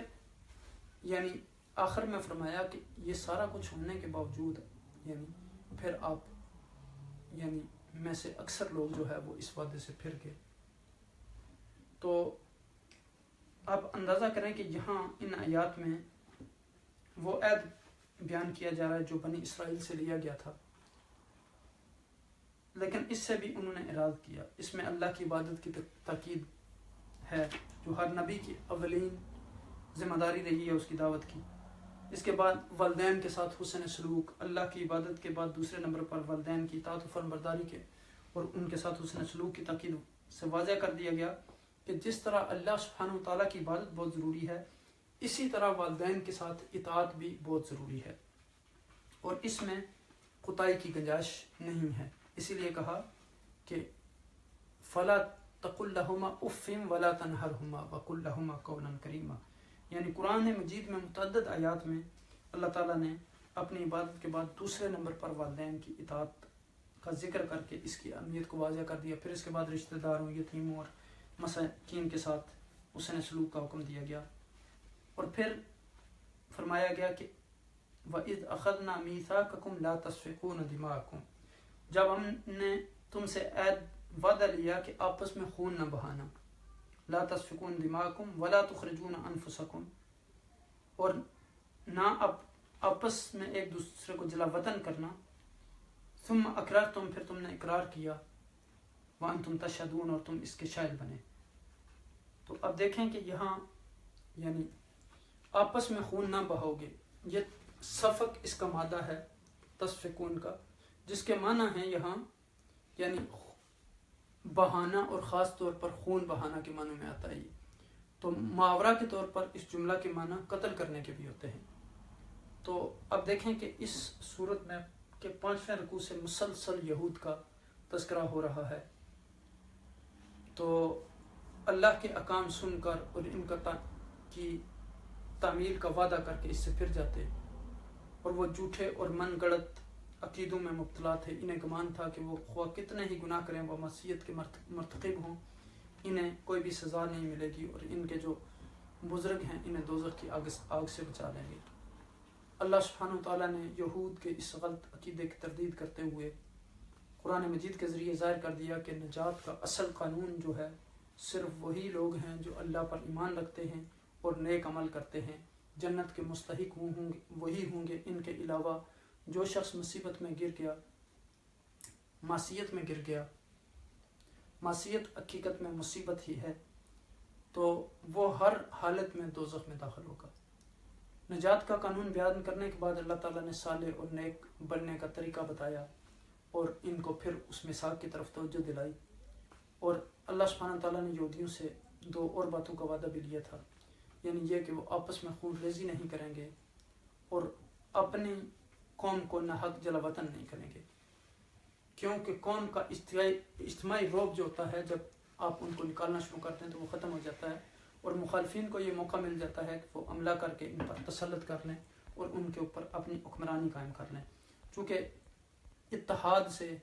یعنی آخر میں فرمایا کہ یہ سارا کچھ ہونے کے باوجود یعنی پھر آپ یعنی میں سے اکثر لوگ جو ہے وہ اس وعدے سے پھر گئے. تو آپ اندازہ کریں کہ یہاں ان آیات میں وہ عہد بیان کیا جا رہا ہے جو بنی اسرائیل سے لیا گیا تھا، لیکن اس سے بھی انہوں نے اعراض کیا. اس میں اللہ کی عبادت کی تاکید ہے جو ہر نبی کی اولین ذمہ داری رہی ہے اس کی دعوت کی. اس کے بعد والدین کے ساتھ حسن سلوک، اللہ کی عبادت کے بعد دوسرے نمبر پر والدین کی اطاعت و فرمانبرداری کے اور ان کے ساتھ حسن سلوک کی تاکید سے واضح کر دیا گیا کہ جس طرح اللہ سبحانہ و تعالیٰ کی عبادت بہت ضروری ہے، اسی طرح والدین کے ساتھ اطاعت بھی بہت ضروری ہے، اور اس میں کوتاہی کی گنجائش نہیں ہے۔ اسی لیے کہا کہ فلا تقل لهما اف ولا تنهرهما وقل لهما قولا کریما، یعنی قرآن مجید میں متعدد آیات میں اللہ تعالیٰ نے اپنی عبادت کے بعد دوسرے نمبر پر والدین کی اطاعت کا ذکر کر کے اس کی اہمیت کو واضح کر دیا۔ پھر اس کے بعد رشتہ داروں، یتیموں اور مساکین کے ساتھ اس نے سلوک کا حکم دیا گیا، اور پھر فرمایا گیا کہ وَإِذْ أَخَذْنَا مِيثَاقَكُمْ لَا تَسْفِكُونَ دِمَاءَكُمْ، جب ہم نے تم سے عہد وعدہ لیا کہ آپس میں خون نہ بہانا، لا تسفکون دماءکم ولا تخرجون انفسکم، اور نہ آپس میں ایک دوسرے کو جلا وطن کرنا، ثم اقررتم، پھر تم نے اقرار کیا، وانتم تشہدون، اور تم اس کے شاہد بنے۔ تو اب دیکھیں کہ یہاں یعنی آپس میں خون نہ بہاؤ گے، یہ سفک اس کا مادہ ہے تسفکون کا، جس کے معنی ہیں یہاں یعنی بہانا، اور خاص طور پر خون بہانا کے معنی میں آتا ہے یہ۔ تو محاورہ کے طور پر اس جملہ کے معنی قتل کرنے کے بھی ہوتے ہیں۔ تو اب دیکھیں کہ اس صورت میں کہ 5ویں رکوع سے مسلسل یہود کا تذکرہ ہو رہا ہے، تو اللہ کے احکام سن کر اور ان کا کی تعمیل کا وعدہ کر کے اس سے پھر جاتے، اور وہ جھوٹے اور من گڑت عقیدوں میں مبتلا تھے۔ انہیں گمان تھا کہ وہ خواہ کتنے ہی گناہ کریں، وہ معصیت کے مرتکب ہوں، انہیں کوئی بھی سزا نہیں ملے گی، اور ان کے جو بزرگ ہیں انہیں دوزخ کی آگ سے بچا لیں گے۔ اللہ سبحانہ وتعالیٰ نے یہود کے اس غلط عقیدے کی تردید کرتے ہوئے قرآن مجید کے ذریعے ظاہر کر دیا کہ نجات کا اصل قانون جو ہے صرف وہی لوگ ہیں جو اللہ پر ایمان رکھتے ہیں اور نیک عمل کرتے ہیں، جنت کے مستحق وہی ہوں گے۔ ان کے علاوہ جو شخص مصیبت میں گر گیا، معصیت میں گر گیا، معصیت حقیقت میں مصیبت ہی ہے، تو وہ ہر حالت میں دوزخ میں داخل ہوگا۔ نجات کا قانون بیان کرنے کے بعد اللہ تعالیٰ نے صالح اور نیک بننے کا طریقہ بتایا، اور ان کو پھر اس میثاق کی طرف توجہ دلائی، اور اللہ سبحانہ تعالیٰ نے یہودیوں سے 2 اور باتوں کا وعدہ بھی لیا تھا، یعنی یہ کہ وہ آپس میں خون ریزی نہیں کریں گے، اور اپنی قوم کو ناحق جلا وطن نہیں کریں گے، کیونکہ قوم کا اجتماعی روب جو ہوتا ہے جب آپ ان کو نکالنا شروع کرتے ہیں تو وہ ختم ہو جاتا ہے، اور مخالفین کو یہ موقع مل جاتا ہے کہ وہ حملہ کر کے ان پر تسلط کر لیں اور ان کے اوپر اپنی حکمرانی قائم کر لیں، چونکہ اتحاد سے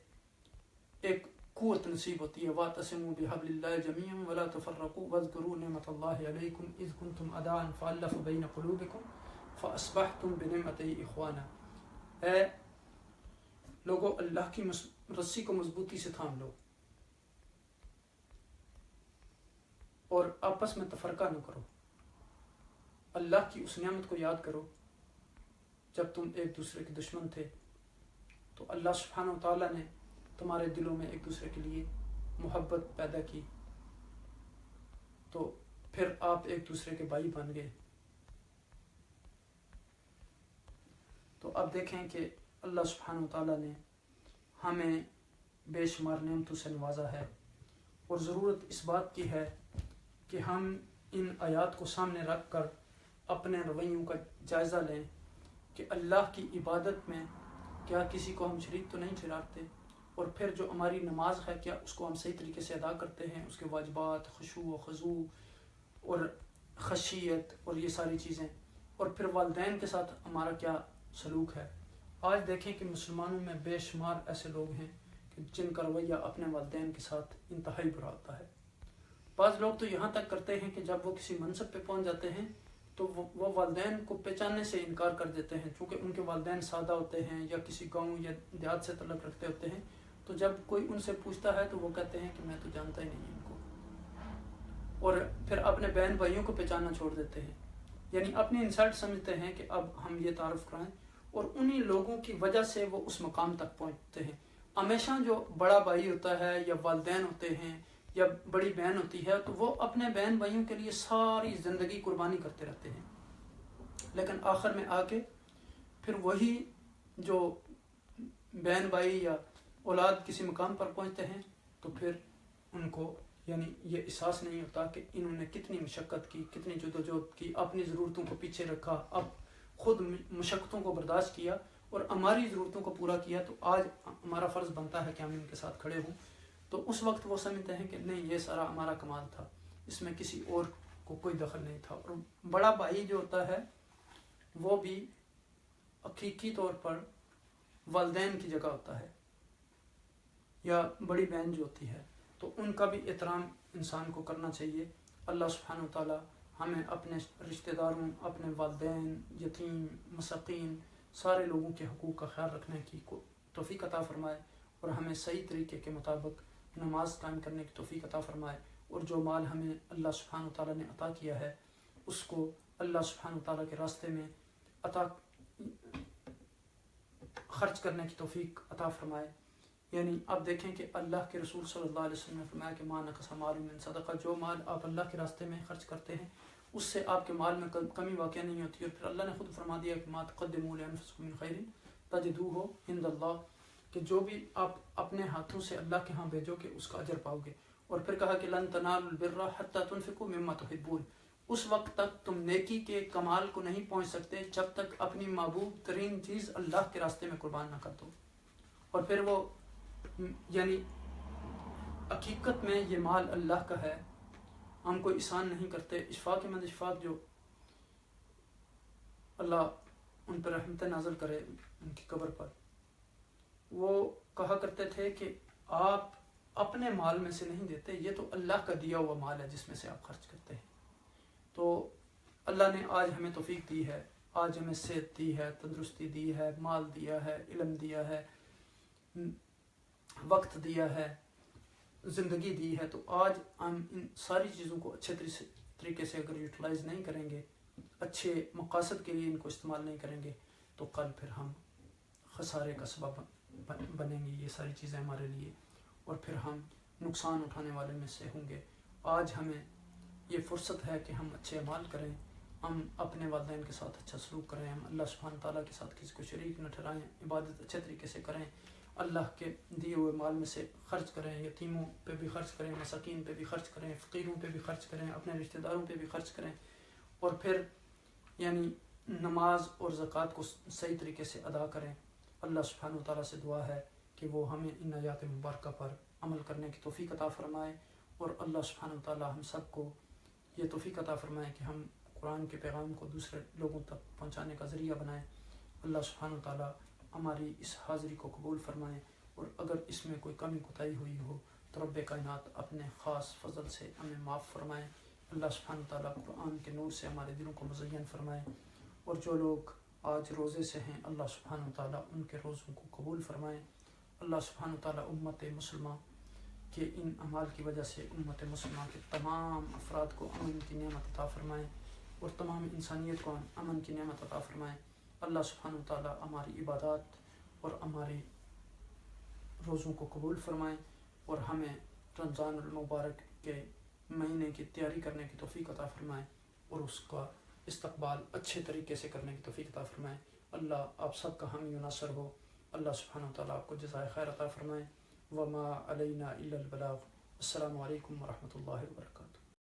ایک قوت نصیب ہوتی ہے۔ وَاعْتَصِمُوا بِحَبْلِ اللَّهِ جَمِيعًا وَلَا تَفَرَّقُوا وَاذْكُرُوا نِعْمَةَ اللَّهِ عَلَيْكُمْ إِذْ كُنْتُمْ أَعْدَاءً فَأَلَّفَ بَيْنَ قُلُوبِكُمْ فَأَصْبَحْتُمْ بِنِعْمَتِهِ إِخْوَانًا، اے لوگو اللہ کی رسی کو مضبوطی سے تھام لو اور آپس میں تفرقہ نہ کرو، اللہ کی اس نعمت کو یاد کرو جب تم ایک دوسرے کے دشمن تھے، تو اللہ سبحانہ وتعالیٰ نے تمہارے دلوں میں ایک دوسرے کے لیے محبت پیدا کی، تو پھر آپ ایک دوسرے کے بھائی بن گئے۔ تو اب دیکھیں کہ اللہ سبحانہ وتعالیٰ نے ہمیں بے شمار نعمتوں سے نوازا ہے، اور ضرورت اس بات کی ہے کہ ہم ان آیات کو سامنے رکھ کر اپنے رویوں کا جائزہ لیں کہ اللہ کی عبادت میں کیا کسی کو ہم شریک تو نہیں ٹھہراتے، اور پھر جو ہماری نماز ہے کیا اس کو ہم صحیح طریقے سے ادا کرتے ہیں، اس کے واجبات، خشوع و خضوع اور خشیت اور یہ ساری چیزیں، اور پھر والدین کے ساتھ ہمارا کیا سلوک ہے۔ آج دیکھیں کہ مسلمانوں میں بے شمار ایسے لوگ ہیں کہ جن کا رویہ اپنے والدین کے ساتھ انتہائی برا ہوتا ہے۔ بعض لوگ تو یہاں تک کرتے ہیں کہ جب وہ کسی منصب پہ پہنچ جاتے ہیں تو وہ والدین کو پہچاننے سے انکار کر دیتے ہیں، چونکہ ان کے والدین سادہ ہوتے ہیں یا کسی گاؤں یا دیہات سے تعلق رکھتے ہوتے ہیں، تو جب کوئی ان سے پوچھتا ہے تو وہ کہتے ہیں کہ میں تو جانتا ہی نہیں ان کو، اور پھر اپنے بہن بھائیوں کو پہچاننا چھوڑ دیتے ہیں، یعنی اپنی انسلٹ سمجھتے ہیں کہ اب ہم یہ تعارف کرائیں، اور انہی لوگوں کی وجہ سے وہ اس مقام تک پہنچتے ہیں۔ ہمیشہ جو بڑا بھائی ہوتا ہے یا والدین ہوتے ہیں یا بڑی بہن ہوتی ہے تو وہ اپنے بہن بھائیوں کے لیے ساری زندگی قربانی کرتے رہتے ہیں، لیکن آخر میں آ کے پھر وہی جو بہن بھائی یا اولاد کسی مقام پر پہنچتے ہیں تو پھر ان کو یعنی یہ احساس نہیں ہوتا کہ انہوں نے کتنی مشقت کی، کتنی جدوجہد کی، اپنی ضرورتوں کو پیچھے رکھا، اب خود مشقتوں کو برداشت کیا اور ہماری ضرورتوں کو پورا کیا، تو آج ہمارا فرض بنتا ہے کہ ہم ان کے ساتھ کھڑے ہوں۔ تو اس وقت وہ سمجھتے ہیں کہ نہیں، یہ سارا ہمارا کمال تھا، اس میں کسی اور کو کوئی دخل نہیں تھا۔ اور بڑا بھائی جو ہوتا ہے وہ بھی حقیقی طور پر والدین کی جگہ ہوتا ہے، یا بڑی بہن جو ہوتی ہے، تو ان کا بھی احترام انسان کو کرنا چاہیے۔ اللہ سبحانہ و تعالی ہمیں اپنے رشتہ داروں، اپنے والدین، یتیم، مساکین، سارے لوگوں کے حقوق کا خیال رکھنے کی توفیق عطا فرمائے، اور ہمیں صحیح طریقے کے مطابق نماز قائم کرنے کی توفیق عطا فرمائے، اور جو مال ہمیں اللہ سبحانہ و تعالی نے عطا کیا ہے اس کو اللہ سبحانہ و تعالی کے راستے میں خرچ کرنے کی توفیق عطا فرمائے۔ یعنی آپ دیکھیں کہ اللہ کے رسول صلی اللہ علیہ وسلم نے فرمایا کہ ما نقص مال من صدقہ، جو مال آپ اللہ کے راستے میں خرچ کرتے ہیں اس سے آپ کے مال میں کمی واقع نہیں ہوتی۔ اور پھر اللہ نے خود فرما دیا کہ ما تقدموا لانفسکم من خیر تجدوہ عند اللہ، کہ جو بھی آپ اپنے ہاتھوں سے اللہ کے ہاں بھیجو گے اس کا اجر پاؤ گے۔ اور پھر کہا کہ لن تنالوا البر حتى تنفقوا مما تحبون، اس وقت تک تم نیکی کے کمال کو نہیں پہنچ سکتے جب تک اپنی محبوب ترین چیز اللہ کے راستے میں قربان نہ کر دو۔ اور پھر وہ یعنی حقیقت میں یہ مال اللہ کا ہے، ہم کوئی احسان نہیں کرتے۔ اشفاق احمد اشفاق جو اللہ ان پر رحمت نازل کرے ان کی قبر پر، وہ کہا کرتے تھے کہ آپ اپنے مال میں سے نہیں دیتے، یہ تو اللہ کا دیا ہوا مال ہے جس میں سے آپ خرچ کرتے ہیں۔ تو اللہ نے آج ہمیں توفیق دی ہے، آج ہمیں صحت دی ہے، تندرستی دی ہے، مال دیا ہے، علم دیا ہے، وقت دیا ہے، زندگی دی ہے۔ تو آج ہم ان ساری چیزوں کو اچھے طریقے سے اگر یوٹیلائز نہیں کریں گے، اچھے مقاصد کے لیے ان کو استعمال نہیں کریں گے، تو کل پھر ہم خسارے کا سبب بنیں گے یہ ساری چیزیں ہمارے لیے، اور پھر ہم نقصان اٹھانے والے میں سے ہوں گے۔ آج ہمیں یہ فرصت ہے کہ ہم اچھے اعمال کریں، ہم اپنے والدین کے ساتھ اچھا سلوک کریں، ہم اللہ سبحانہ تعالیٰ کے ساتھ کسی کو شریک نہ ٹھہرائیں، عبادت اچھے طریقے سے کریں، اللہ کے دیے ہوئے مال میں سے خرچ کریں، یتیموں پہ بھی خرچ کریں، مساکین پہ بھی خرچ کریں، فقیروں پہ بھی خرچ کریں، اپنے رشتہ داروں پہ بھی خرچ کریں، اور پھر یعنی نماز اور زکوٰۃ کو صحیح طریقے سے ادا کریں۔ اللہ سبحانہ تعالیٰ سے دعا ہے کہ وہ ہمیں ان آیات مبارکہ پر عمل کرنے کی توفیق عطا فرمائے، اور اللہ سبحانہ تعالیٰ ہم سب کو یہ توفیق عطا فرمائے کہ ہم قرآن کے پیغام کو دوسرے لوگوں تک پہنچانے کا ذریعہ بنائیں۔ اللہ سبحانہ تعالیٰ ہماری اس حاضری کو قبول فرمائیں، اور اگر اس میں کوئی کمی کوتاہی ہوئی ہو تو رب کائنات اپنے خاص فضل سے ہمیں معاف فرمائیں۔ اللہ سبحانہ تعالیٰ قرآن کے نور سے ہمارے دلوں کو مزین فرمائیں، اور جو لوگ آج روزے سے ہیں اللہ سبحانہ تعالیٰ ان کے روزوں کو قبول فرمائیں۔ اللہ سبحانہ تعالیٰ امت مسلمہ کے ان اعمال کی وجہ سے امت مسلمہ کے تمام افراد کو امن کی نعمت عطا فرمائیں، اور تمام انسانیت کو امن کی نعمت عطا فرمائیں۔ اللہ سبحانہ تعالیٰ ہماری عبادات اور ہماری روزوں کو قبول فرمائیں، اور ہمیں رمضان المبارک کے مہینے کی تیاری کرنے کی توفیق عطا فرمائیں، اور اس کا استقبال اچھے طریقے سے کرنے کی توفیق عطا فرمائیں۔ اللہ آپ سب کا حامی و ناصر ہو۔ اللہ سبحانہ تعالیٰ آپ کو جزائے خیر عطا فرمائیں۔ وما علینا الا البلاغ۔ السلام علیکم ورحمۃ اللہ وبرکاتہ۔